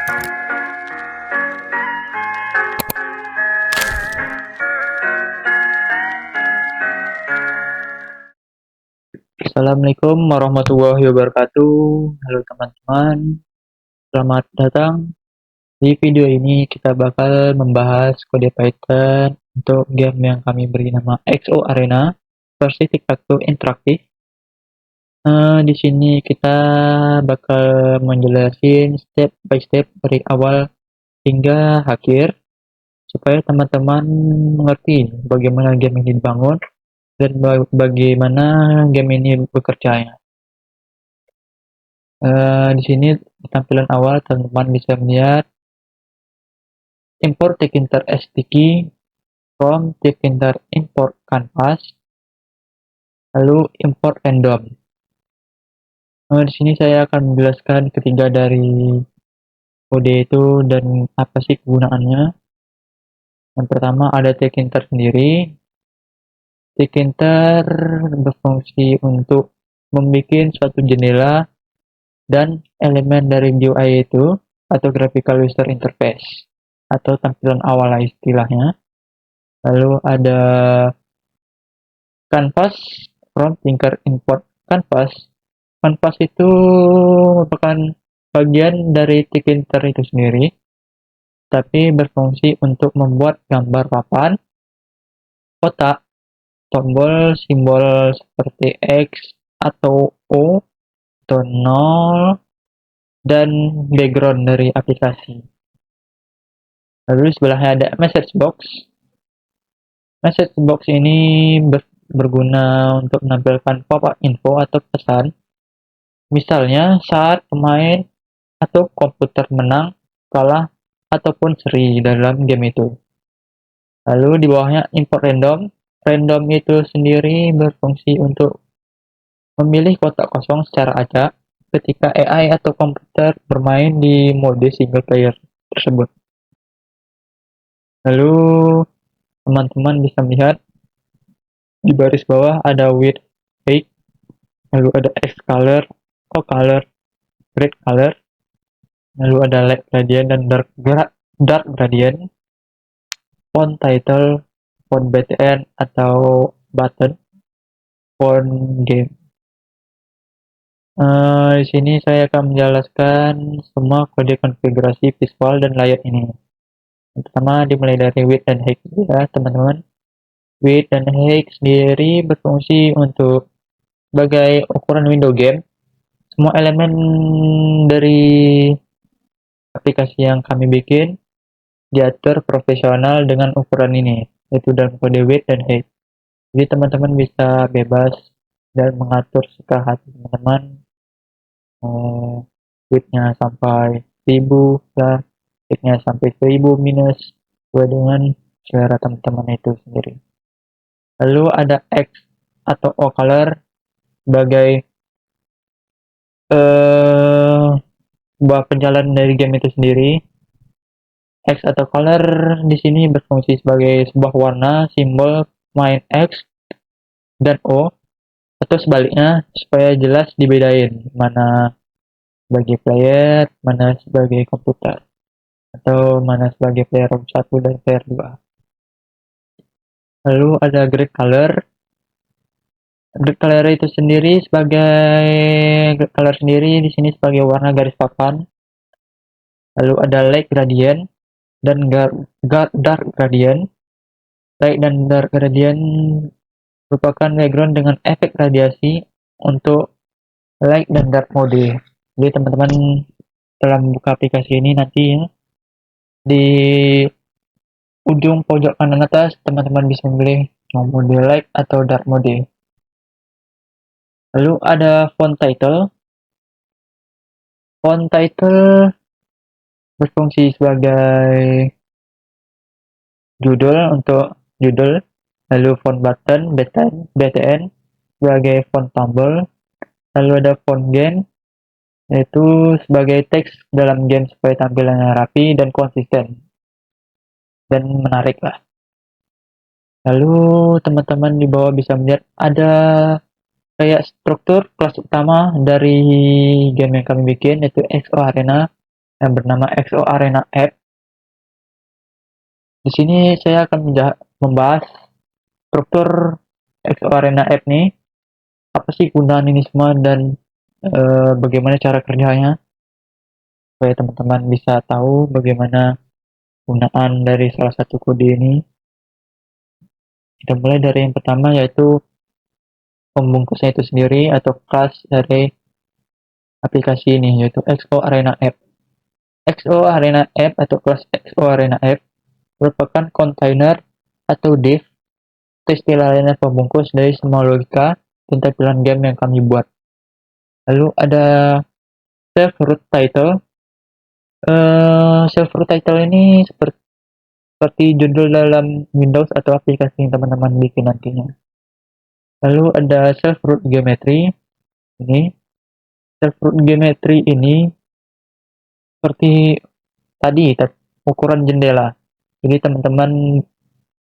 Assalamualaikum warahmatullahi wabarakatuh. Halo teman-teman, selamat datang. Di video ini kita bakal membahas kode Python untuk game yang kami beri nama XO Arena versi tic-tac-toe interaktif. Di sini kita bakal menjelasin step by step dari awal hingga akhir supaya teman-teman mengerti bagaimana game ini dibangun dan bagaimana game ini bekerja. Di sini di tampilan awal teman-teman bisa melihat import Tkinter STK from Tkinter import canvas, lalu import random. Di sini saya akan menjelaskan ketiga dari kode itu dan apa sih kegunaannya. Yang pertama ada Tkinter sendiri. Tkinter berfungsi untuk membuat suatu jendela dan elemen dari GUI itu atau graphical user interface atau tampilan awal istilahnya. Lalu ada canvas from Tinker import canvas. Canvas itu merupakan bagian dari Tkinter itu sendiri, tapi berfungsi untuk membuat gambar papan, kotak, tombol, simbol seperti X atau O atau 0, dan background dari aplikasi. Lalu sebelahnya ada message box. Message box ini berguna untuk menampilkan pop-up info atau pesan. Misalnya saat pemain atau komputer menang, kalah, ataupun seri dalam game itu. Lalu di bawahnya import random. Random itu sendiri berfungsi untuk memilih kotak kosong secara acak ketika AI atau komputer bermain di mode single player tersebut. Lalu teman-teman bisa melihat di baris bawah ada width, height, lalu ada X color, O color, grid color, lalu ada light gradient dan dark gradient, font title, font BTN atau button, font game. Di sini saya akan menjelaskan semua kode konfigurasi visual dan layout ini. Yang pertama dimulai dari width dan height ya teman-teman. Width dan height sendiri berfungsi untuk sebagai ukuran window game. Semua elemen dari aplikasi yang kami bikin diatur profesional dengan ukuran ini, yaitu dalam kode width dan height. Jadi teman-teman bisa bebas dan mengatur suka hati teman-teman. Width-nya sampai 1000 lah, height-nya sampai 1000 minus sesuai dengan selera teman-teman itu sendiri. Lalu ada X atau O color sebagai sebuah penjalan dari game itu sendiri. X atau color di sini berfungsi sebagai sebuah warna simbol main X dan O atau sebaliknya supaya jelas dibedain mana sebagai player, mana sebagai komputer atau mana sebagai player 1 dan player 2. Lalu ada grid color. Grid color itu sendiri di sini sebagai warna garis papan. Lalu ada light gradient dan dark gradient. Light dan dark gradient merupakan background dengan efek radiasi untuk light dan dark mode. Jadi teman-teman dalam buka aplikasi ini nanti ya, di ujung pojok kanan atas teman-teman bisa memilih mode light atau dark mode. Lalu ada font title. Font title berfungsi sebagai judul untuk judul. Lalu font button BTN sebagai font tombol. Lalu ada font game, yaitu sebagai teks dalam game supaya tampilannya rapi dan konsisten dan menarik lah. Lalu teman-teman di bawah bisa melihat ada kayak struktur kelas utama dari game yang kami bikin, yaitu XO Arena. yang bernama XO Arena App. Di sini saya akan membahas struktur XO Arena App nih, apa sih gunaan ini semua dan bagaimana cara kerjanya, supaya teman-teman bisa tahu bagaimana gunaan dari salah satu kode ini. Kita mulai dari yang pertama, yaitu pembungkusnya itu sendiri atau kelas dari aplikasi ini, yaitu XO Arena App. XO Arena App atau kelas XO Arena App merupakan kontainer atau div atau istilah lainnya pembungkus dari semua logika dan tampilan game yang kami buat. Lalu ada self root title. Self root title ini seperti judul dalam Windows atau aplikasi yang teman-teman bikin nantinya. Lalu ada self root geometry. Ini self root geometry ini seperti tadi ukuran jendela. Jadi teman-teman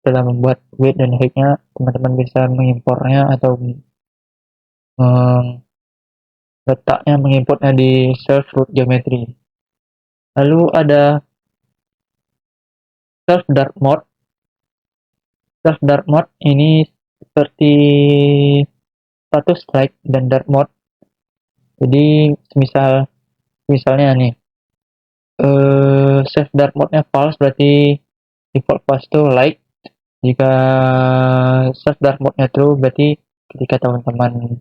dalam membuat width dan height-nya, teman-teman bisa mengimpornya atau letaknya mengimportnya di self root geometry. Lalu ada self dark mode. Self dark mode ini seperti status light dan dark mode. Jadi misalnya nih, self dark mode-nya false, berarti default path itu light. Jika self dark mode-nya true, berarti ketika teman-teman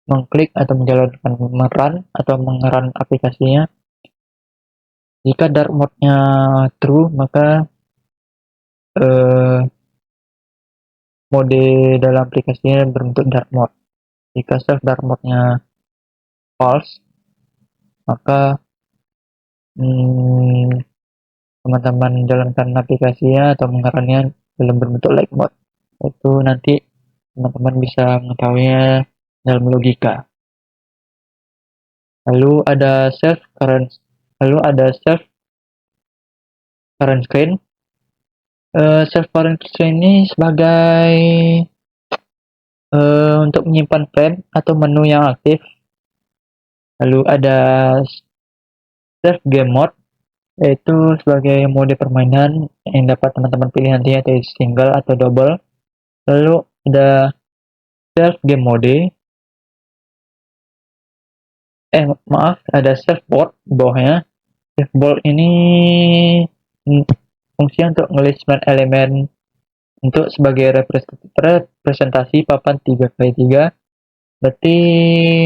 mengklik atau menjalankan mengeran aplikasinya, jika dark mode-nya true, maka mode dalam aplikasinya berbentuk dark mode. Jika self dark mode-nya false, maka teman-teman jalankan aplikasinya atau mengerannya dalam berbentuk light mode. Itu nanti teman-teman bisa mengetahuinya dalam logika. Lalu ada self current screen. Self current screen ini sebagai untuk menyimpan frame atau menu yang aktif. Lalu ada self game mode, yaitu sebagai mode permainan yang dapat teman-teman pilih nantinya, yaitu single atau double. Lalu ada self game mode, ada self board bawahnya. Self board ini fungsinya untuk ngelis 9 elemen untuk sebagai representasi papan 3x3. Berarti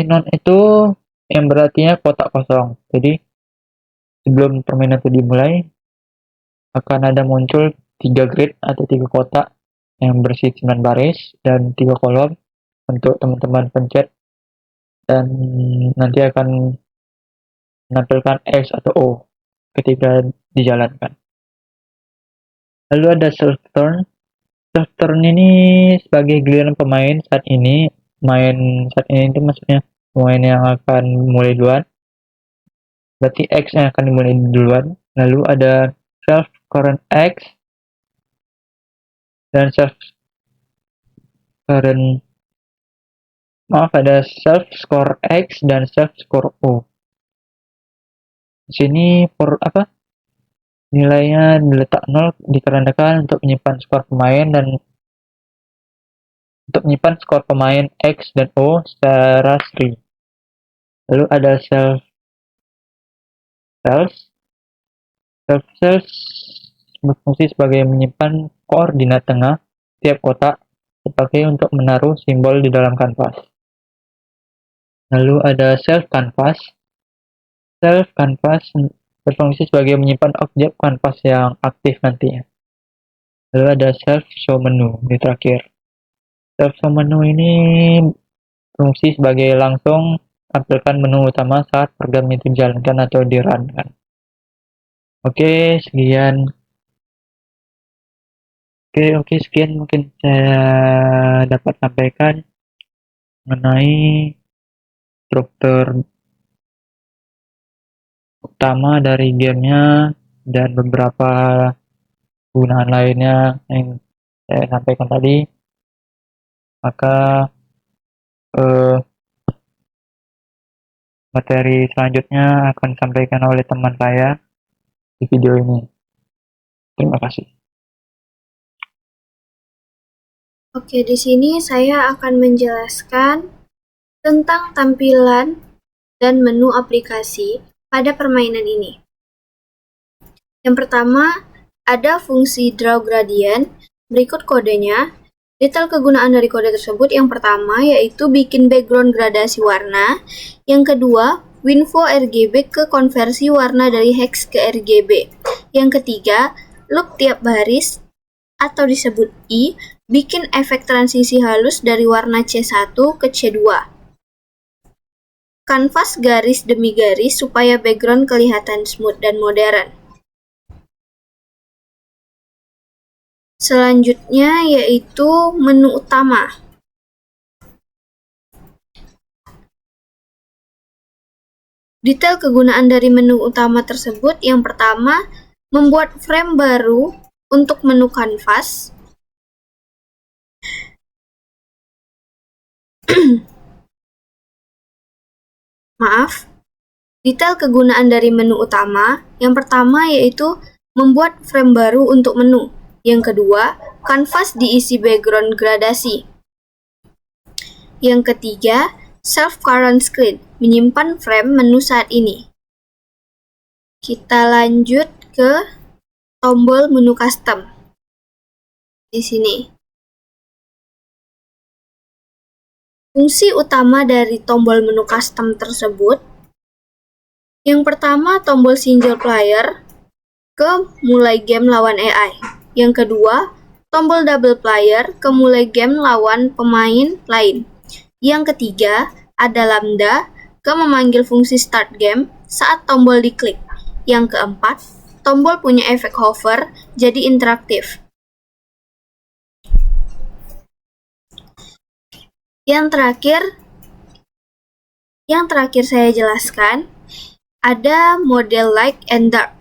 non itu yang berartinya kotak kosong. Jadi sebelum permainan itu dimulai, akan ada muncul 3 grid atau 3 kotak yang bersih 9 baris dan 3 kolom untuk teman-teman pencet, dan nanti akan menampilkan X atau O ketika dijalankan. Lalu ada self turn. Self turn ini sebagai giliran pemain saat ini itu maksudnya pemain yang akan mulai duluan. Berarti X yang akan dimulai duluan. Lalu ada self current X dan ada self score X dan self score O. Di sini nilainya diletak 0 dikarenakan untuk menyimpan skor pemain X dan O secara string. Lalu ada self cells berfungsi sebagai menyimpan koordinat tengah tiap kotak, dipakai untuk menaruh simbol di dalam kanvas. Lalu ada self canvas. Self canvas berfungsi sebagai menyimpan objek kanvas yang aktif nantinya. Lalu ada self show menu di terakhir. Self show menu ini fungsi sebagai langsung tampilkan menu utama saat program itu dijalankan atau di-run-kan. Oke, sekian. Oke, sekian mungkin saya dapat sampaikan mengenai struktur utama dari gamenya dan beberapa gunaan lainnya yang saya sampaikan tadi. Maka materi selanjutnya akan disampaikan oleh teman saya. di video ini. Terima kasih. Oke, di sini saya akan menjelaskan tentang tampilan dan menu aplikasi pada permainan ini. Yang pertama, ada fungsi draw gradient. Berikut kodenya. Detail kegunaan dari kode tersebut yang pertama yaitu bikin background gradasi warna. Yang kedua, Winfo RGB ke konversi warna dari hex ke RGB. Yang ketiga, loop tiap baris atau disebut I, bikin efek transisi halus dari warna C1 ke C2. Kanvas garis demi garis supaya background kelihatan smooth dan modern. Selanjutnya yaitu menu utama. Detail kegunaan dari menu utama tersebut yang pertama, membuat frame baru untuk menu kanvas. Maaf. Detail kegunaan dari menu utama yang pertama yaitu membuat frame baru untuk menu. Yang kedua, kanvas diisi background gradasi. Yang ketiga, Save Current Screen, menyimpan frame menu saat ini. Kita lanjut ke tombol menu custom. Di sini. Fungsi utama dari tombol menu custom tersebut, yang pertama tombol single player ke mulai game lawan AI. Yang kedua, tombol double player ke mulai game lawan pemain lain. Yang ketiga, ada lambda ke memanggil fungsi start game saat tombol diklik. Yang keempat, tombol punya efek hover jadi interaktif. Yang terakhir saya jelaskan, ada model light and dark.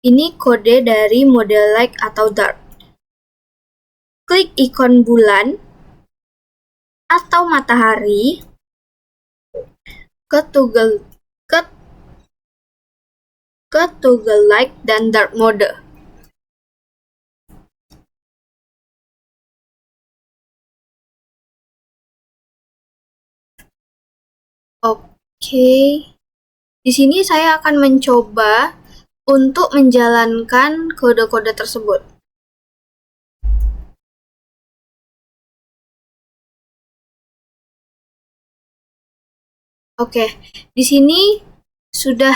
Ini kode dari model light atau dark. Klik ikon bulan atau matahari ke toggle light dan dark mode. Oke. Di sini saya akan mencoba untuk menjalankan kode-kode tersebut. Oke, di sini sudah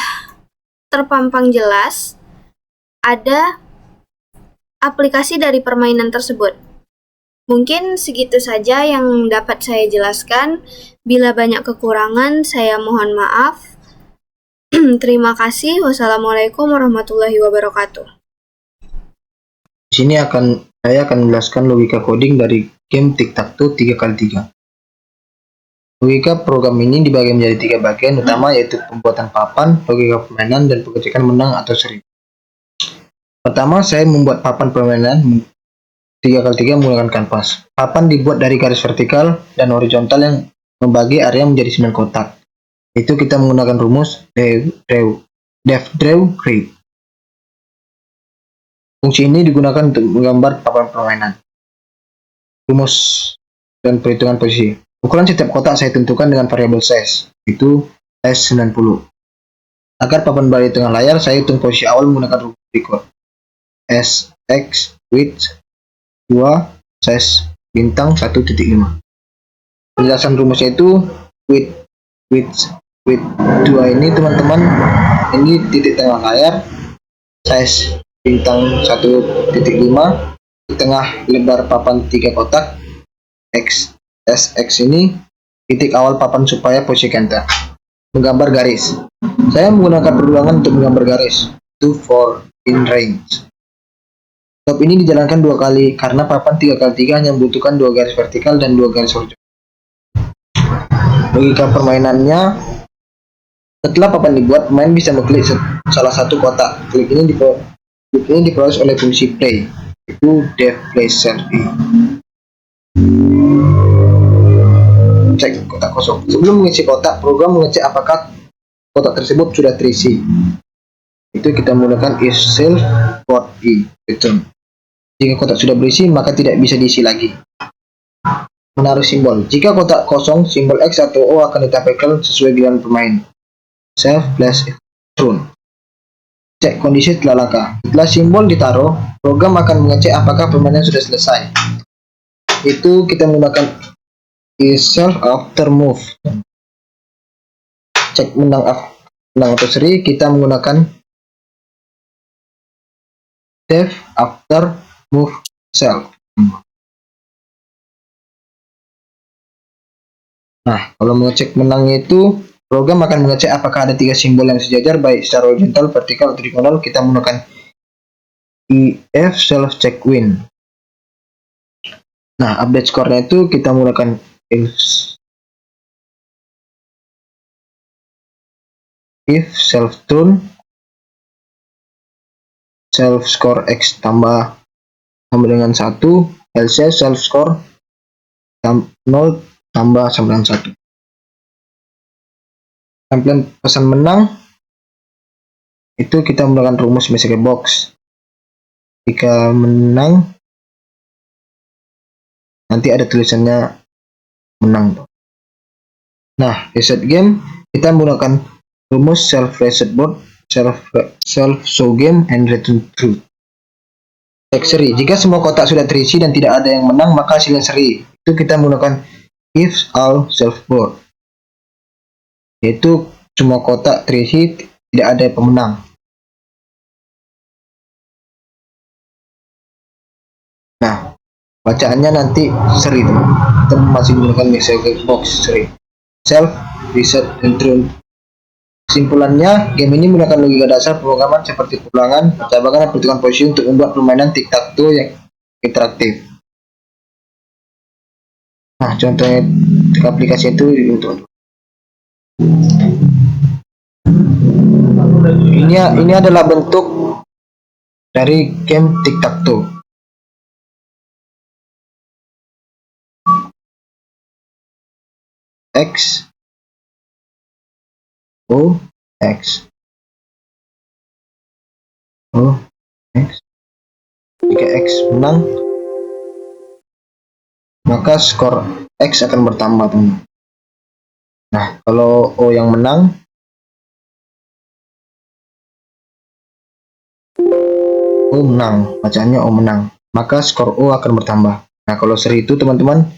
terpampang jelas ada aplikasi dari permainan tersebut. Mungkin segitu saja yang dapat saya jelaskan. Bila banyak kekurangan, saya mohon maaf. Terima kasih. Wassalamualaikum warahmatullahi wabarakatuh. Di sini saya akan menjelaskan logika coding dari game tic-tac-toe 3x3. Logika program ini dibagi menjadi 3 bagian utama, yaitu pembuatan papan, logika permainan, dan pengecekan menang atau seri. Pertama, saya membuat papan permainan 3x3 menggunakan kanvas. Papan dibuat dari garis vertikal dan horizontal yang membagi area menjadi 9 kotak. Itu kita menggunakan rumus def draw create. Fungsi ini digunakan untuk menggambar papan permainan. Rumus dan perhitungan posisi. Ukuran setiap kotak saya tentukan dengan variabel size, itu size 90. Agar papan berada di tengah layar, saya hitung posisi awal menggunakan rumus berikut. S, X, width, 2, size, bintang, 1.5. Penjelasan rumusnya itu, width 2 ini teman-teman, ini titik tengah layar, size, bintang 1.5, di tengah lebar papan 3 kotak, SX ini titik awal papan supaya posisi enter. Menggambar garis. Saya menggunakan perulangan untuk menggambar garis. To for in range. Step ini dijalankan 2 kali karena papan 3x3 hanya membutuhkan 2 garis vertikal dan 2 garis horizontal. Logika permainannya, setelah papan dibuat, pemain bisa mengklik salah satu kotak. Klik ini diproses oleh fungsi play, itu def play selfie. Cek kotak kosong. Sebelum mengisi kotak, program mengecek apakah kotak tersebut sudah terisi. Itu kita menggunakan if self quote i return. Jika kotak sudah berisi, maka tidak bisa diisi lagi. Menaruh simbol. Jika kotak kosong, simbol X atau O akan ditampilkan sesuai pilihan pemain. Self plus true. Cek kondisi setelah langkah. Setelah simbol ditaruh, program akan mengecek apakah permainan sudah selesai. Itu kita menggunakan is self after move. Cek menang atau seri, kita menggunakan save after move self. Nah, kalau mengecek menangnya itu, program akan mengecek apakah ada 3 simbol yang sejajar baik secara horizontal, vertikal, atau diagonal. Kita menggunakan if self check win. Nah, update skornya itu kita menggunakan if self true self score X tambah dengan 1, else self score 0 tambah sama dengan 1. Tampilan pesan menang itu kita menggunakan rumus message box. Jika menang, nanti ada tulisannya menang. Nah, reset game kita menggunakan rumus self reset board, self show game, and return true. Cek seri. Jika semua kotak sudah terisi dan tidak ada yang menang, maka hasilnya seri. Itu kita menggunakan if all self board, yaitu semua kotak terisi, tidak ada pemenang. Nah, bacaannya nanti seri, teman. Kita masih menggunakan message box seri. Self reset and true. Kesimpulannya, game ini menggunakan logika dasar pemrograman seperti pengulangan, pencabakan, dan perhitungan posisi untuk membuat permainan tic-tac-toe yang interaktif. Nah, contohnya aplikasi itu untuk ini adalah bentuk dari game tic-tac-toe. X O X O X. Jika X menang, maka skor X akan bertambah, teman. Nah, kalau O yang menang, O menang, bacaannya O menang, maka skor O akan bertambah. Nah, kalau seri itu, teman-teman,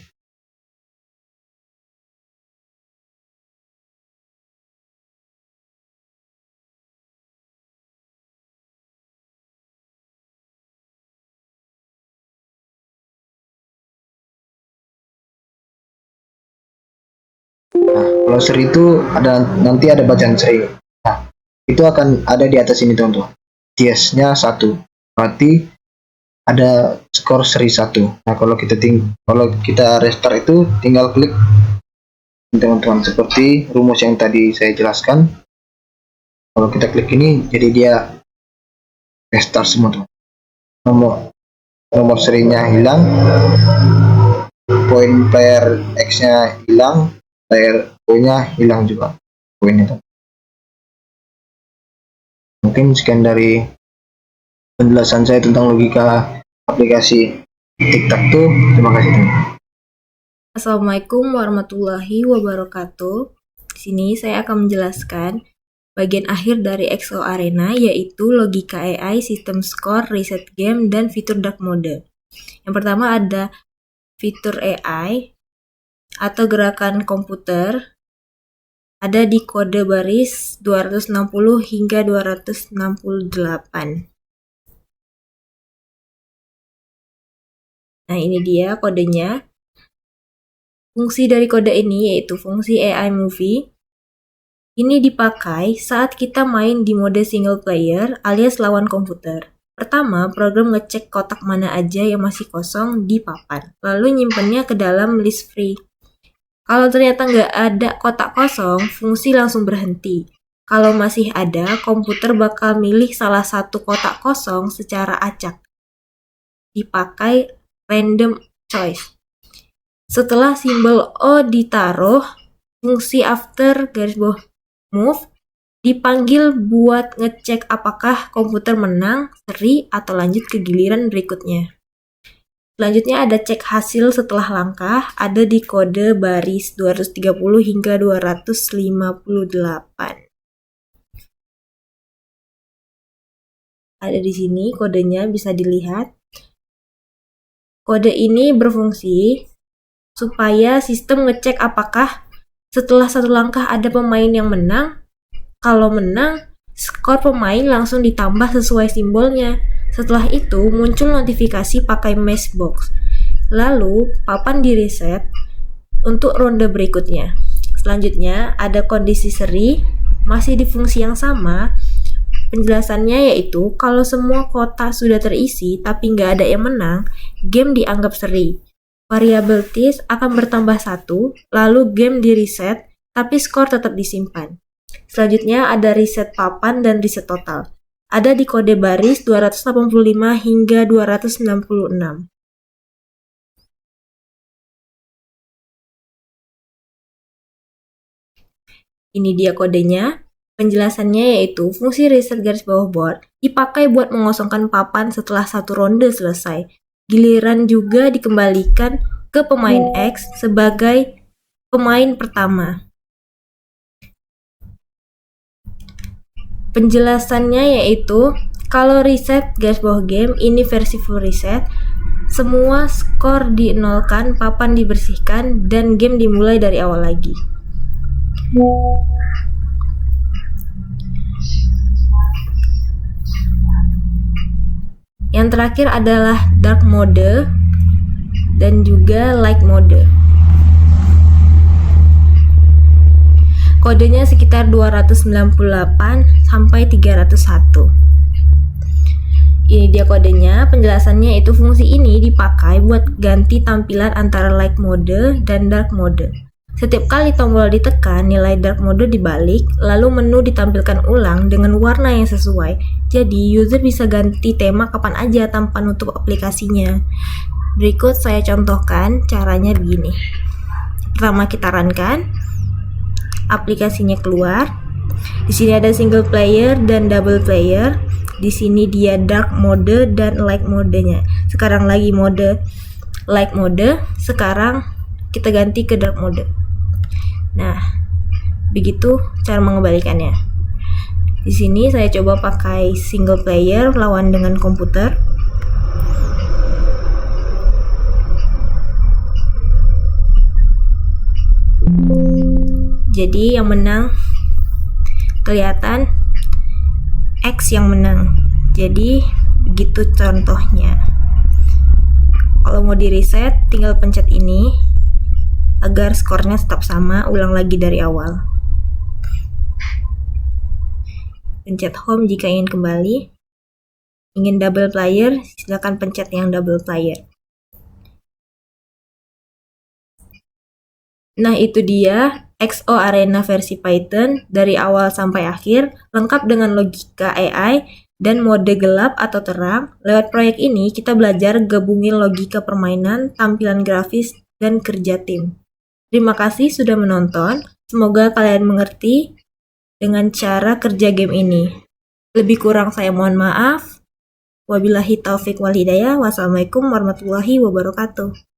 kalau seri itu nanti ada bacaan seri. Nah, itu akan ada di atas ini, teman-teman. CS-nya 1. Berarti ada skor seri 1. Nah, kalau kita restart itu tinggal klik, teman-teman, seperti rumus yang tadi saya jelaskan. Kalau kita klik ini, jadi dia restart semua, teman. Nomor serinya hilang, poin player X-nya hilang, player O-nya hilang juga poinnya. Mungkin sekian dari penjelasan saya tentang logika aplikasi tic-tac-toe. Terima kasih, teman. Assalamualaikum warahmatullahi wabarakatuh. Di sini saya akan menjelaskan bagian akhir dari XO Arena, yaitu logika AI, sistem skor, reset game, dan fitur dark mode. Yang pertama ada fitur AI atau gerakan komputer, ada di kode baris 260 hingga 268. Nah, ini dia kodenya. Fungsi dari kode ini yaitu fungsi AI Movie. Ini dipakai saat kita main di mode single player alias lawan komputer. Pertama, program ngecek kotak mana aja yang masih kosong di papan, lalu nyimpennya ke dalam list free. Kalau ternyata nggak ada kotak kosong, fungsi langsung berhenti. Kalau masih ada, komputer bakal milih salah satu kotak kosong secara acak. Dipakai random choice. Setelah simbol O ditaruh, fungsi after garis bawah move dipanggil buat ngecek apakah komputer menang, seri, atau lanjut ke giliran berikutnya. Selanjutnya ada cek hasil setelah langkah, ada di kode baris 230 hingga 258. Ada di sini kodenya, bisa dilihat. Kode ini berfungsi supaya sistem ngecek apakah setelah satu langkah ada pemain yang menang. Kalau menang, skor pemain langsung ditambah sesuai simbolnya. Setelah itu muncul notifikasi pakai matchbox. Lalu papan di reset untuk ronde berikutnya. Selanjutnya ada kondisi seri, masih di fungsi yang sama. Penjelasannya yaitu kalau semua kotak sudah terisi tapi nggak ada yang menang, game dianggap seri. Variabel TIS akan bertambah 1, lalu game di reset tapi skor tetap disimpan. Selanjutnya ada reset papan dan reset total. Ada di kode baris 285 hingga 266. Ini dia kodenya. Penjelasannya yaitu fungsi reset garis bawah board dipakai buat mengosongkan papan setelah satu ronde selesai. Giliran juga dikembalikan ke pemain X sebagai pemain pertama. Penjelasannya yaitu kalau reset garis bawah game ini versi full reset, semua skor dinolkan, papan dibersihkan, dan game dimulai dari awal lagi. Yang terakhir adalah dark mode dan juga light mode. Kodenya sekitar 298 sampai 301. Ini dia kodenya. Penjelasannya itu fungsi ini dipakai buat ganti tampilan antara light mode dan dark mode. Setiap kali tombol ditekan, nilai dark mode dibalik, lalu menu ditampilkan ulang dengan warna yang sesuai. Jadi, user bisa ganti tema kapan aja tanpa nutup aplikasinya. Berikut saya contohkan caranya begini. Pertama kita runkan, aplikasinya keluar. Di sini ada single player dan double player. Di sini dia dark mode dan light modenya. Sekarang lagi mode light mode, sekarang kita ganti ke dark mode. Nah, begitu cara mengembalikannya. Di sini saya coba pakai single player lawan dengan komputer. Jadi yang menang kelihatan X yang menang. Jadi begitu contohnya. Kalau mau di reset tinggal pencet ini agar skornya tetap sama, ulang lagi dari awal. Pencet home jika ingin kembali. Ingin double player, silakan pencet yang double player. Nah, itu dia XO Arena versi Python dari awal sampai akhir, lengkap dengan logika AI dan mode gelap atau terang. Lewat proyek ini, kita belajar gabungin logika permainan, tampilan grafis, dan kerja tim. Terima kasih sudah menonton. Semoga kalian mengerti dengan cara kerja game ini. Lebih kurang saya mohon maaf. Wabillahi taufik wal hidayah. Wassalamualaikum warahmatullahi wabarakatuh.